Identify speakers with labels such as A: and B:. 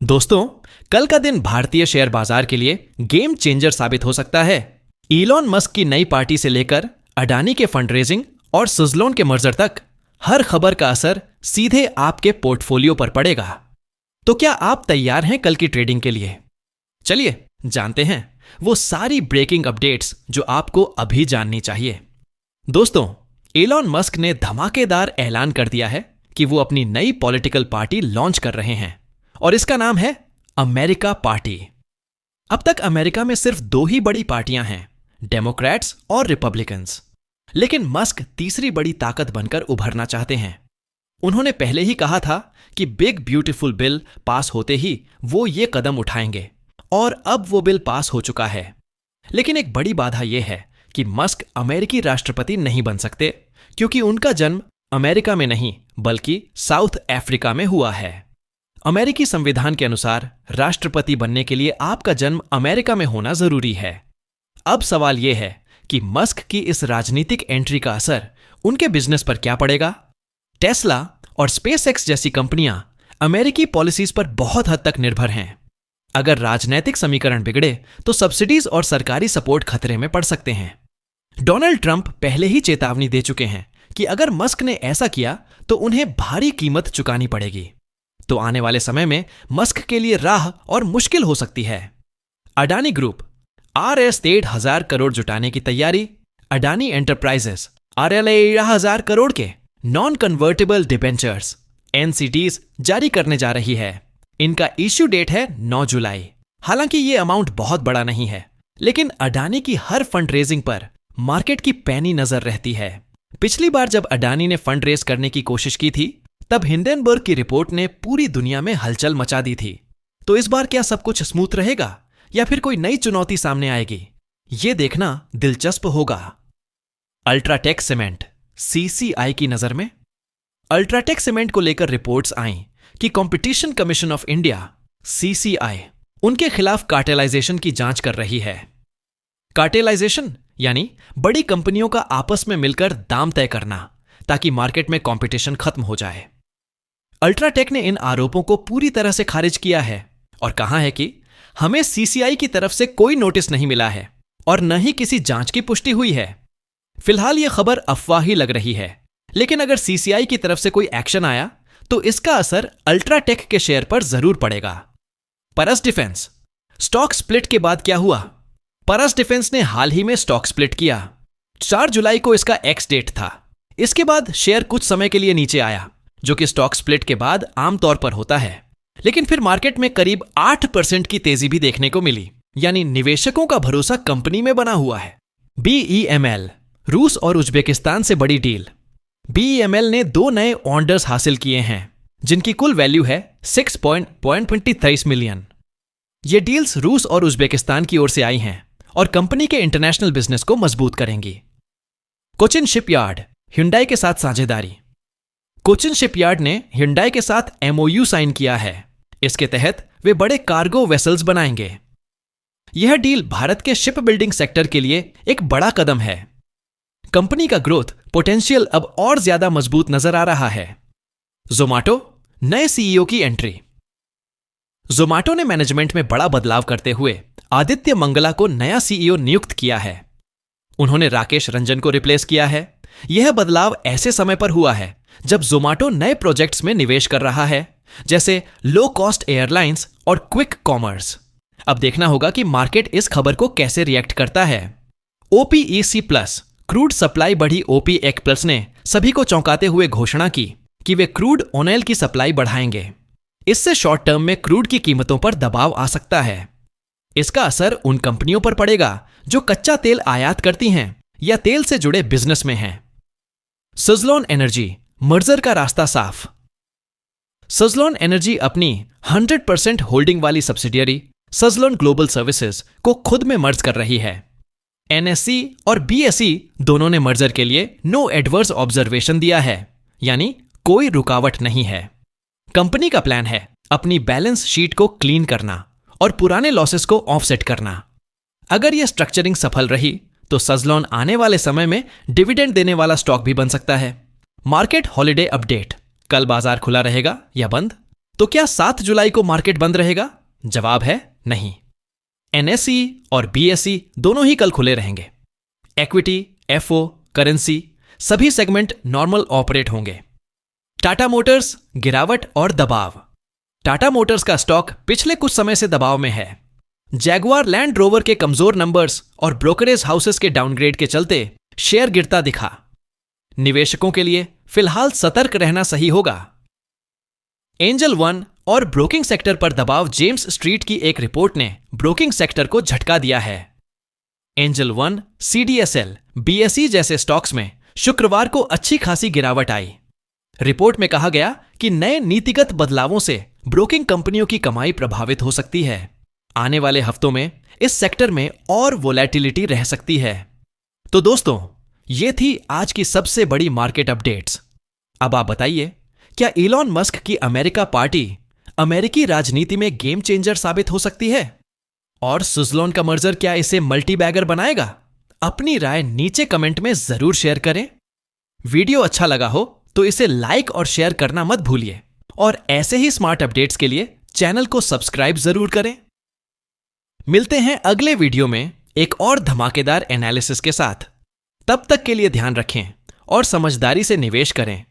A: दोस्तों, कल का दिन भारतीय शेयर बाजार के लिए गेम चेंजर साबित हो सकता है। इलॉन मस्क की नई पार्टी से लेकर अडानी के फंड रेजिंग और सुज़लोन के मर्जर तक हर खबर का असर सीधे आपके पोर्टफोलियो पर पड़ेगा। तो क्या आप तैयार हैं कल की ट्रेडिंग के लिए? चलिए जानते हैं वो सारी ब्रेकिंग अपडेट्स जो आपको अभी जाननी चाहिए। दोस्तों, इलॉन मस्क ने धमाकेदार ऐलान कर दिया है कि वो अपनी नई पॉलिटिकल पार्टी लॉन्च कर रहे हैं और इसका नाम है अमेरिका पार्टी। अब तक अमेरिका में सिर्फ दो ही बड़ी पार्टियां हैं, डेमोक्रेट्स और रिपब्लिकन्स। लेकिन मस्क तीसरी बड़ी ताकत बनकर उभरना चाहते हैं। उन्होंने पहले ही कहा था कि बिग ब्यूटीफुल बिल पास होते ही वो ये कदम उठाएंगे और अब वो बिल पास हो चुका है। लेकिन एक बड़ी बाधा यह है कि मस्क अमेरिकी राष्ट्रपति नहीं बन सकते क्योंकि उनका जन्म अमेरिका में नहीं बल्कि साउथ अफ्रीका में हुआ है। अमेरिकी संविधान के अनुसार राष्ट्रपति बनने के लिए आपका जन्म अमेरिका में होना जरूरी है। अब सवाल यह है कि मस्क की इस राजनीतिक एंट्री का असर उनके बिजनेस पर क्या पड़ेगा? टेस्ला और स्पेसएक्स जैसी कंपनियां अमेरिकी पॉलिसीज पर बहुत हद तक निर्भर हैं। अगर राजनीतिक समीकरण बिगड़े तो सब्सिडीज और सरकारी सपोर्ट खतरे में पड़ सकते हैं। डोनाल्ड ट्रंप पहले ही चेतावनी दे चुके हैं कि अगर मस्क ने ऐसा किया तो उन्हें भारी कीमत चुकानी पड़ेगी। तो आने वाले समय में मस्क के लिए राह और मुश्किल हो सकती है। अडानी ग्रुप RS 1,000 करोड़ जुटाने की तैयारी। अडानी एंटरप्राइजेस RLA 1,000 करोड़ के नॉन कन्वर्टेबल डिबेंचर्स NCDs जारी करने जा रही है। इनका इश्यू डेट है 9 जुलाई। हालांकि ये अमाउंट बहुत बड़ा नहीं है, लेकिन अडानी की हर फंड रेजिंग पर मार्केट की पैनी नजर रहती है। पिछली बार जब अडानी ने फंड रेज करने की कोशिश की थी तब हिंडेनबर्ग की रिपोर्ट ने पूरी दुनिया में हलचल मचा दी थी। तो इस बार क्या सब कुछ स्मूथ रहेगा या फिर कोई नई चुनौती सामने आएगी? ये देखना दिलचस्प होगा। अल्ट्राटेक सीमेंट CCI की नजर में। अल्ट्राटेक सीमेंट को लेकर रिपोर्ट्स आईं कि competition commission of India CCI उनके खिलाफ कार्टेलाइजेशन की जांच कर रही है। कार्टेलाइजेशन यानी बड़ी कंपनियों का आपस में मिलकर दाम तय करना ताकि मार्केट में कंपटीशन खत्म हो जाए। अल्ट्राटेक ने इन आरोपों को पूरी तरह से खारिज किया है और कहा है कि हमें CCI की तरफ से कोई नोटिस नहीं मिला है और न ही किसी जांच की पुष्टि हुई है। फिलहाल यह खबर अफवाह ही लग रही है, लेकिन अगर CCI की तरफ से कोई एक्शन आया तो इसका असर अल्ट्राटेक के शेयर पर जरूर पड़ेगा। परस डिफेंस स्टॉक स्प्लिट के बाद क्या हुआ? परस डिफेंस ने हाल ही में स्टॉक स्प्लिट किया। 4 जुलाई को इसका एक्स डेट था। इसके बाद शेयर कुछ समय के लिए नीचे आया, जो कि स्टॉक स्प्लिट के बाद आमतौर पर होता है। लेकिन फिर मार्केट में करीब 8% की तेजी भी देखने को मिली, यानी निवेशकों का भरोसा कंपनी में बना हुआ है। BEML रूस और उज्बेकिस्तान से बड़ी डील। BEML ने 2 नए ऑर्डर्स हासिल किए हैं जिनकी कुल वैल्यू है 6.23 मिलियन। ये डील्स रूस और उज्बेकिस्तान की ओर से आई हैं और कंपनी के इंटरनेशनल बिजनेस को मजबूत करेंगी। कोचिन शिपयार्ड Hyundai के साथ साझेदारी। कोचिन शिपयार्ड ने Hyundai के साथ MOU साइन किया है। इसके तहत वे बड़े कार्गो वेसल्स बनाएंगे। यह डील भारत के शिप बिल्डिंग सेक्टर के लिए एक बड़ा कदम है। कंपनी का ग्रोथ पोटेंशियल अब और ज्यादा मजबूत नजर आ रहा है। जोमाटो नए CEO की एंट्री। जोमाटो ने मैनेजमेंट में बड़ा बदलाव करते हुए आदित्य मंगला को नया CEO नियुक्त किया है। उन्होंने राकेश रंजन को रिप्लेस किया है। यह बदलाव ऐसे समय पर हुआ है जब जोमाटो नए प्रोजेक्ट्स में निवेश कर रहा है, जैसे लो कॉस्ट एयरलाइंस और क्विक कॉमर्स। अब देखना होगा कि मार्केट इस खबर को कैसे रिएक्ट करता है। OPEC प्लस क्रूड सप्लाई बढ़ी। OPEC प्लस ने सभी को चौंकाते हुए घोषणा की कि वे क्रूड ऑयल की सप्लाई बढ़ाएंगे। इससे शॉर्ट टर्म में क्रूड की कीमतों पर दबाव आ सकता है। इसका असर उन कंपनियों पर पड़ेगा जो कच्चा तेल आयात करती हैं या तेल से जुड़े बिजनेस में हैं। सुज़लोन एनर्जी मर्जर का रास्ता साफ। सुज़लोन एनर्जी अपनी 100% होल्डिंग वाली सब्सिडियरी सुज़लोन ग्लोबल सर्विसेज को खुद में मर्ज कर रही है। NSE और BSE दोनों ने मर्जर के लिए नो एडवर्स ऑब्जर्वेशन दिया है, यानी कोई रुकावट नहीं है। कंपनी का प्लान है अपनी बैलेंस शीट को क्लीन करना और पुराने लॉसेस को ऑफसेट करना। अगर यह स्ट्रक्चरिंग सफल रही तो सुज़लोन आने वाले समय में डिविडेंड देने वाला स्टॉक भी बन सकता है। Market holiday update. कल बाजार खुला रहेगा या बंद? तो क्या 7 जुलाई को मार्केट बंद रहेगा? जवाब है नहीं। NSE और BSE दोनों ही कल खुले रहेंगे। इक्विटी, FO, करेंसी सभी सेगमेंट नॉर्मल ऑपरेट होंगे। टाटा मोटर्स गिरावट और दबाव। टाटा मोटर्स का स्टॉक पिछले कुछ समय से दबाव में है। जैगुआर लैंड रोवर के कमजोर नंबर्स और ब्रोकरेज हाउसेस के डाउनग्रेड के चलते शेयर गिरता दिखा। निवेशकों के लिए फिलहाल सतर्क रहना सही होगा। एंजल वन और ब्रोकिंग सेक्टर पर दबाव। जेम्स स्ट्रीट की एक रिपोर्ट ने ब्रोकिंग सेक्टर को झटका दिया है। एंजल वन, CDSL, BSE जैसे स्टॉक्स में शुक्रवार को अच्छी खासी गिरावट आई। रिपोर्ट में कहा गया कि नए नीतिगत बदलावों से ब्रोकिंग कंपनियों की कमाई प्रभावित हो सकती है। आने वाले हफ्तों में इस सेक्टर में और वोलेटिलिटी रह सकती है। तो दोस्तों, ये थी आज की सबसे बड़ी मार्केट अपडेट्स। अब आप बताइए, क्या इलॉन मस्क की अमेरिका पार्टी अमेरिकी राजनीति में गेम चेंजर साबित हो सकती है? और सुज़लोन का मर्जर क्या इसे मल्टी बैगर बनाएगा? अपनी राय नीचे कमेंट में जरूर शेयर करें। वीडियो अच्छा लगा हो तो इसे लाइक और शेयर करना मत भूलिए, और ऐसे ही स्मार्ट अपडेट्स के लिए चैनल को सब्सक्राइब जरूर करें। मिलते हैं अगले वीडियो में एक और धमाकेदार एनालिसिस के साथ। तब तक के लिए ध्यान रखें और समझदारी से निवेश करें।